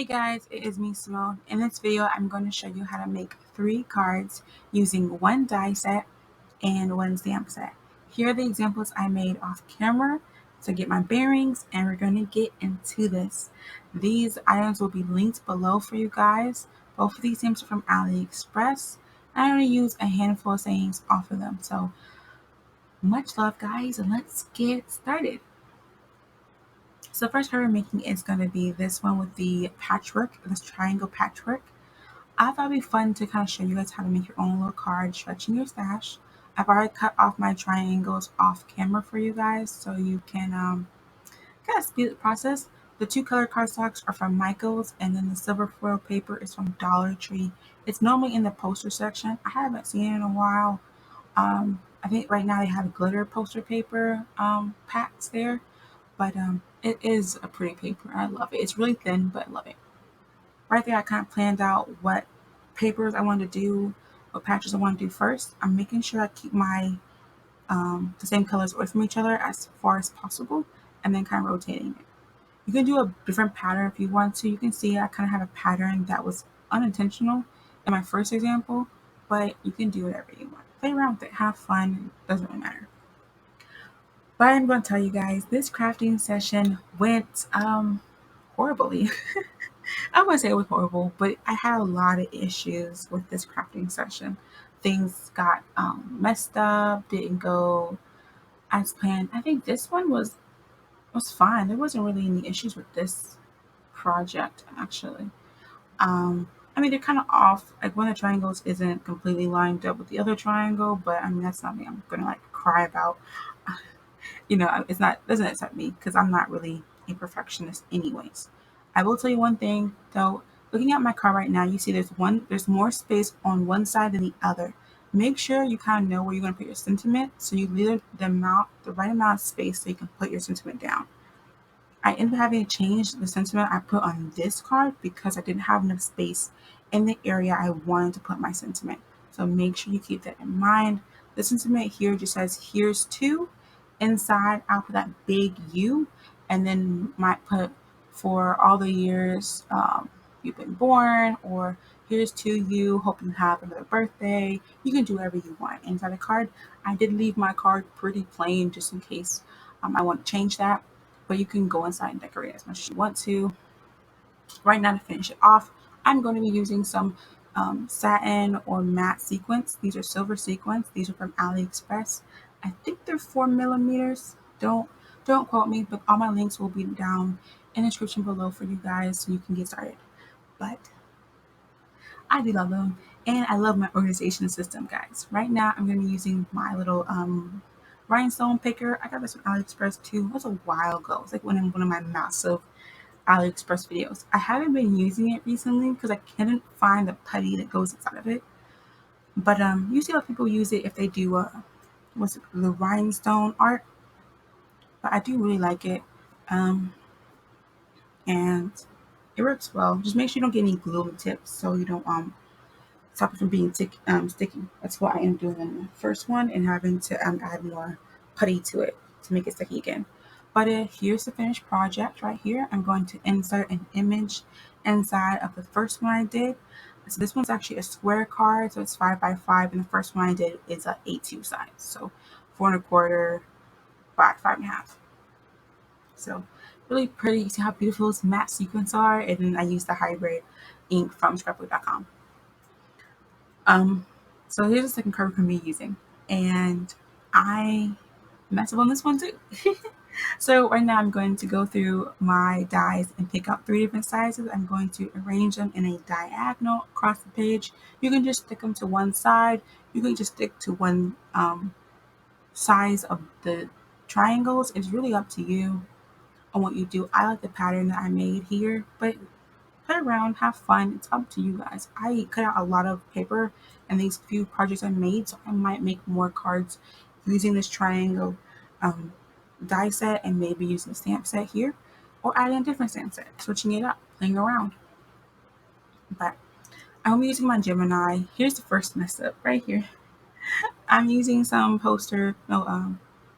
Hey guys, it is me Simone. In this video, I'm going to show you how to make 3 cards using one die set and one stamp set. Here are the examples I made off camera to get my bearings, and we're going to get into this. These items will be linked below for you guys. Both of these stamps are from AliExpress. I only use a handful of sayings off of them. So much love guys, and let's get started. So the first card we're making is going to be this one with the patchwork, this triangle patchwork. I thought it'd be fun to kind of show you guys how to make your own little card, stretching your stash. I've already cut off my triangles off camera for you guys so you can kind of speed the process. The 2 color cardstocks are from Michaels, and then the silver foil paper is from Dollar Tree. It's normally in the poster section. I haven't seen it in a while. I think right now they have glitter poster paper packs there. But it is a pretty paper. I love it. It's really thin, but I love it. Right there, I kind of planned out what papers I want to do, what patches I want to do first. I'm making sure I keep my the same colors away from each other as far as possible, and then kind of rotating it. You can do a different pattern if you want to. You can see I kind of have a pattern that was unintentional in my first example, but you can do whatever you want. Play around with it, have fun. It doesn't really matter. But I'm going to tell you guys, this crafting session went horribly. I wouldn't say it was horrible, but I had a lot of issues with this crafting session. Things got messed up, didn't go as planned. I think this one was fine. There wasn't really any issues with this project actually. I mean, they're kind of off. Like one of the triangles isn't completely lined up with the other triangle, but I mean that's nothing I'm gonna like cry about. It's not doesn't upset me because I'm not really a perfectionist anyways. I will tell you one thing though, looking at my car right now, you see there's more space on one side than the other. Make sure you kind of know where you're going to put your sentiment so you leave the right amount of space so you can put your sentiment down. I ended up having to change the sentiment I put on this card because I didn't have enough space in the area I wanted to put my sentiment. So make sure you keep that in mind. The sentiment here just says here's to. Inside, I'll put that big U, and then might put for all the years you've been born, or here's to you. Hope you have another birthday. You can do whatever you want inside the card. I did leave my card pretty plain just in case I want to change that, but you can go inside and decorate as much as you want to. Right now, to finish it off, I'm going to be using some satin or matte sequins. These are silver sequins. These are from AliExpress. I think they're 4 millimeters. Don't quote me, but all my links will be down in the description below for you guys so you can get started. But I do love them, and I love my organization system, guys. Right now, I'm going to be using my little rhinestone picker. I got this from AliExpress too. It was a while ago. It's like one of my massive AliExpress videos. I haven't been using it recently because I couldn't find the putty that goes inside of it. But you see how people use it if they do what's it, the rhinestone art. But I do really like it, um, and it works well. Just make sure you don't get any glue on the tips so you don't stop it from being sticky. That's what I am doing in the first one and having to add more putty to it to make it sticky again. But here's the finished project right here. I'm going to insert an image inside of the first one I did. So this one's actually a square card, so it's 5 by 5, and the first one I did is a A2 size, so 4 1/4 by 5 1/2. So really pretty. You see how beautiful those matte sequins are, and then I used the hybrid ink from scrapbook.com. Um, so here's the second card we're going to be using, and I messed up on this one too. So right now I'm going to go through my dies and pick out 3 different sizes. I'm going to arrange them in a diagonal across the page. You can just stick them to one side. You can just stick to one size of the triangles. It's really up to you on what you do. I like the pattern that I made here, but play around, have fun. It's up to you guys. I cut out a lot of paper in these few projects I made, so I might make more cards using this triangle die set and maybe using a stamp set here, or adding a different stamp set, switching it up, playing around. But I'm using my Gemini. Here's the first mess up right here. I'm using some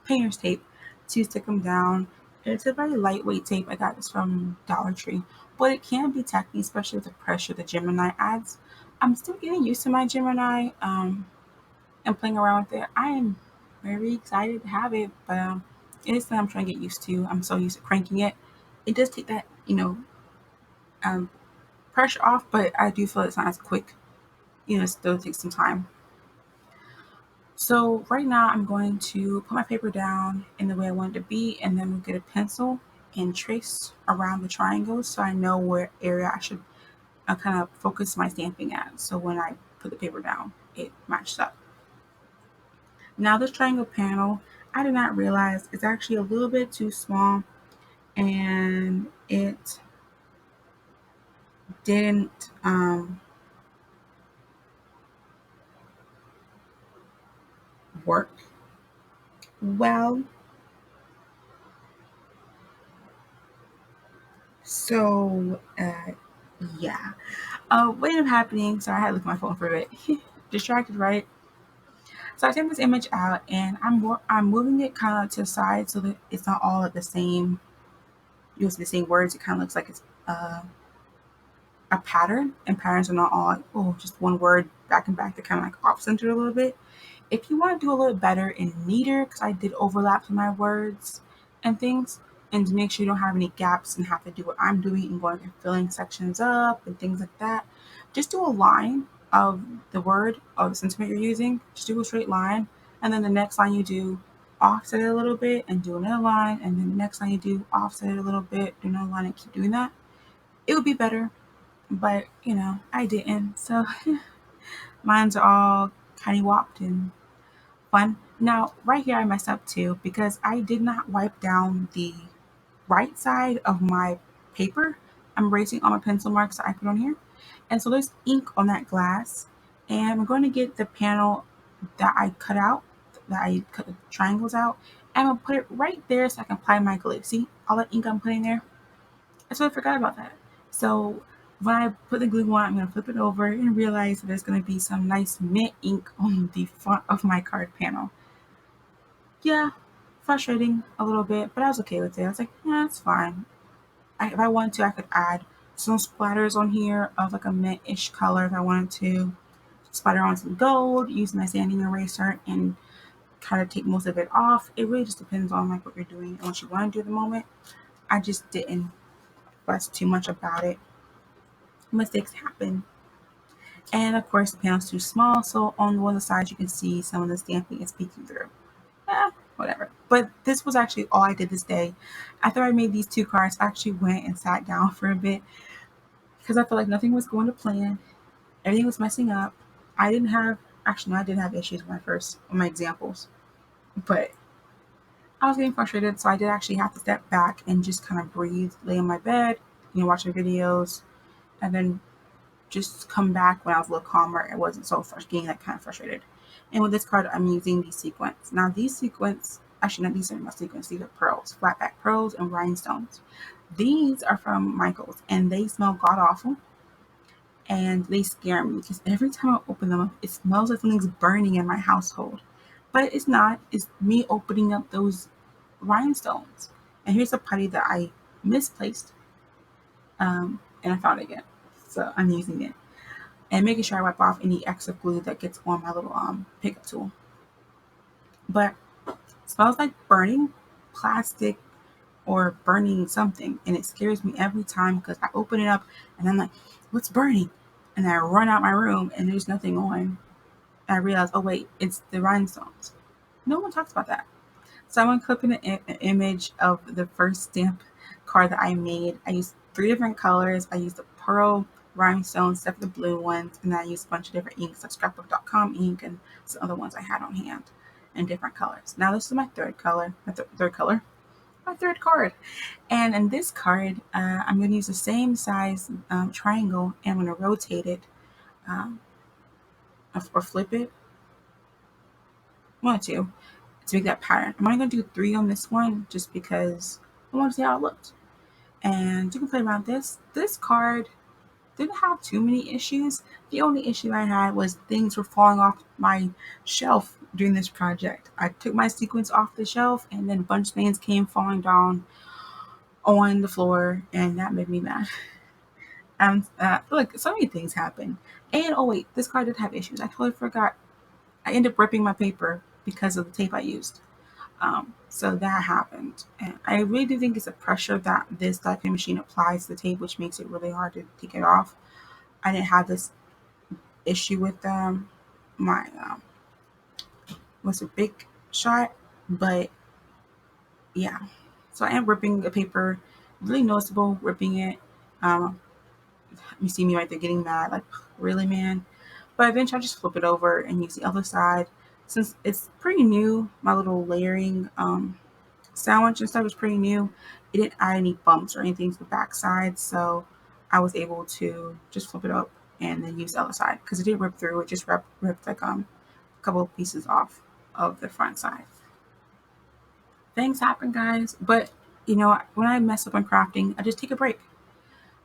painter's tape to stick them down. It's a very lightweight tape. I got this from Dollar Tree. but it can be tacky, especially with the pressure the Gemini adds. I'm still getting used to my Gemini and playing around with it. I am very excited to have it, but it is something I'm trying to get used to. I'm so used to cranking it. It does take that, um, pressure off, but I do feel it's not as quick. It still takes some time. So right now I'm going to put my paper down in the way I want it to be, and then we'll get a pencil and trace around the triangles so I know where area I should kind of focus my stamping at. So when I put the paper down, it matches up. Now this triangle panel, I did not realize it's actually a little bit too small, and it didn't work well. So yeah. What ended up happening, so I had to look at my phone for a bit. Distracted, right? So I take this image out and I'm moving it kind of to the side so that it's not all at the same, using the same words. It kind of looks like it's a pattern, and patterns are not all like, oh, just one word back and back. They're kind of like off center a little bit. If you want to do a little better and neater, because I did overlap my words and things, and to make sure you don't have any gaps and have to do what I'm doing and going and filling sections up and things like that, just do a line of the word or the sentiment you're using. Just do a straight line, and then the next line you do offset it a little bit and do another line, and then the next line you do offset it a little bit, do another line, and keep doing that. It would be better, but I didn't. So mine's are all kind of walked and fun. Now, right here, I messed up too because I did not wipe down the right side of my paper. I'm erasing all my pencil marks that I put on here. And so there's ink on that glass. And I'm going to get the panel that I cut out, that I cut the triangles out, and I'm going to put it right there so I can apply my glue. See all that ink I'm putting there? I sort of forgot about that. So when I put the glue on, I'm going to flip it over and realize that there's going to be some nice mint ink on the front of my card panel. Yeah, frustrating a little bit, but I was okay with it. I was like, yeah, it's fine. If I wanted to, I could add some splatters on here of like a mint-ish color if I wanted to. Splatter on some gold, use my sanding eraser, and kind of take most of it off. It really just depends on like what you're doing and what you want to do at the moment. I just didn't fuss too much about it. Mistakes happen. And of course, the panel's too small, so on one of the sides you can see some of the stamping is peeking through. Whatever. But this was actually all I did this day. After I made these two cards, I actually went and sat down for a bit because I felt like nothing was going to plan. Everything was messing up. I didn't have, actually, no, I did have issues when I first, on my examples, but I was getting frustrated, so I did actually have to step back and just kind of breathe, lay in my bed, watching videos, and then just come back when I was a little calmer. It wasn't so getting like kind of frustrated. And with this card, I'm using these sequins. Now these sequins, actually not these are not sequins, these are pearls, flat back pearls and rhinestones. These are from Michaels and they smell god awful and they scare me because every time I open them up, it smells like something's burning in my household. But it's not, it's me opening up those rhinestones. And here's a putty that I misplaced and I found it again. So I'm using it and making sure I wipe off any extra glue that gets on my little pickup tool. But it smells like burning plastic or burning something, and it scares me every time because I open it up and I'm like, what's burning? And I run out my room and there's nothing on. And I realize, oh wait, it's the rhinestones. No one talks about that. So I'm going to clip in an image of the first stamp card that I made. I used 3 different colors. I used the pearl rhinestones, except for the blue ones, and I used a bunch of different inks, like scrapbook.com ink and some other ones I had on hand in different colors. Now this is my third color, my third card. And in this card, I'm going to use the same size triangle, and I'm going to rotate it um, or flip it, one or two, to make that pattern. I'm only going to do 3 on this one just because I want to see how it looks. And you can play around this. This card didn't have too many issues. The only issue I had was things were falling off my shelf during this project. I took my sequins off the shelf and then a bunch of things came falling down on the floor and that made me mad. I feel like so many things happen. And oh wait, this card did have issues. I totally forgot. I ended up ripping my paper because of the tape I used. So that happened. And I really do think it's a pressure that this die cutting machine applies to the tape, which makes it really hard to take it off. I didn't have this issue with my was a big shot, but yeah. So I am ripping the paper, really noticeable ripping it. Um, you see me right there getting mad, like really, man. But eventually, I just flip it over and use the other side. Since it's pretty new, my little layering sandwich and stuff was pretty new. It didn't add any bumps or anything to the back side, so I was able to just flip it up and then use the other side because it didn't rip through. It just ripped like a couple of pieces off of the front side. Things happen, guys, but when I mess up on crafting, I just take a break,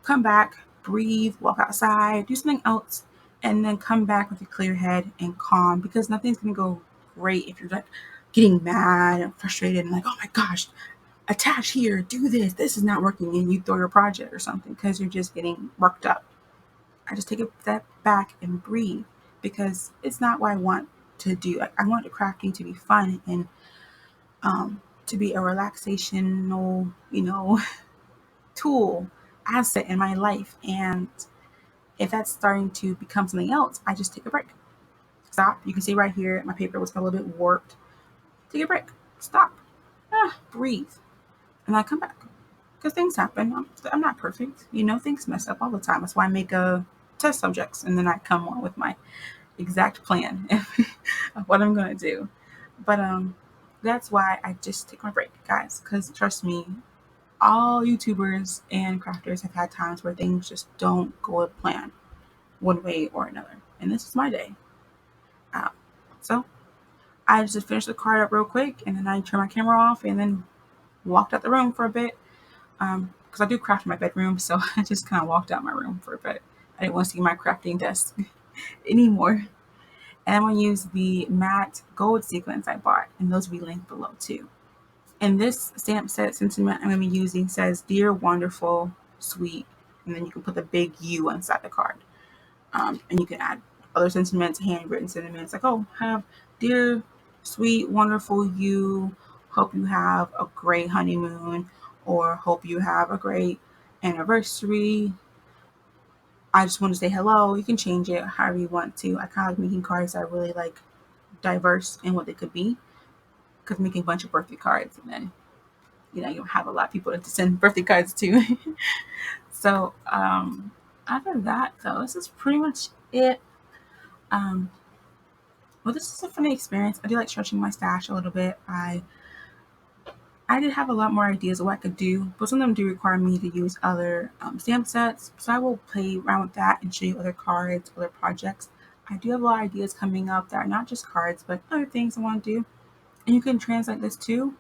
come back, breathe, walk outside, do something else, and then come back with a clear head and calm because nothing's gonna go great if you're like getting mad and frustrated and like, oh my gosh, attach here, do this is not working, and you throw your project or something because you're just getting worked up. I just take a step back and breathe because it's not what I want to do. I want the crafting to be fun and to be a relaxational, tool, asset in my life. And if that's starting to become something else, I just take a break. Stop. You can see right here, my paper was a little bit warped. Take a break. Stop. Breathe. And I come back. Because things happen. I'm not perfect. Things mess up all the time. That's why I make test subjects and then I come on with my exact plan of what I'm going to do. But that's why I just take my break, guys. Because trust me, all YouTubers and crafters have had times where things just don't go as planned one way or another. And this is my day. Uh, so I just finished the card up real quick and then I turned my camera off and then walked out the room for a bit. Because I do craft in my bedroom, so I just kind of walked out my room for a bit. I didn't want to see my crafting desk anymore. And I'm going to use the matte gold sequins I bought, and those will be linked below too. And this stamp set sentiment I'm going to be using says, "Dear, wonderful, sweet," and then you can put the big U inside the card. And you can add other sentiments, handwritten sentiments, like, oh, have dear, sweet, wonderful you, hope you have a great honeymoon, or hope you have a great anniversary. I just want to say hello. You can change it however you want to. I kind of like making cards that are really like diverse in what they could be, because making a bunch of birthday cards and then you don't have a lot of people to send birthday cards to. So after that, though, this is pretty much it. Um, well, this is a funny experience. I do like stretching my stash a little bit. I did have a lot more ideas of what I could do, but some of them do require me to use other stamp sets. So I will play around with that and show you other cards, other projects. I do have a lot of ideas coming up that are not just cards, but other things I want to do. And you can translate this too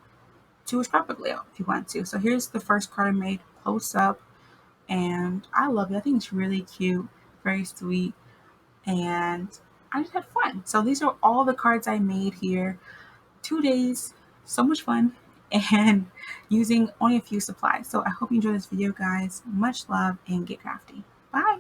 to a scrapbook layout if you want to. So here's the first card I made close up, and I love it. I think it's really cute, very sweet, and I just had fun. So these are all the cards I made here. 2 days, so much fun, and using only a few supplies. So I hope you enjoyed this video, guys. Much love and get crafty. Bye.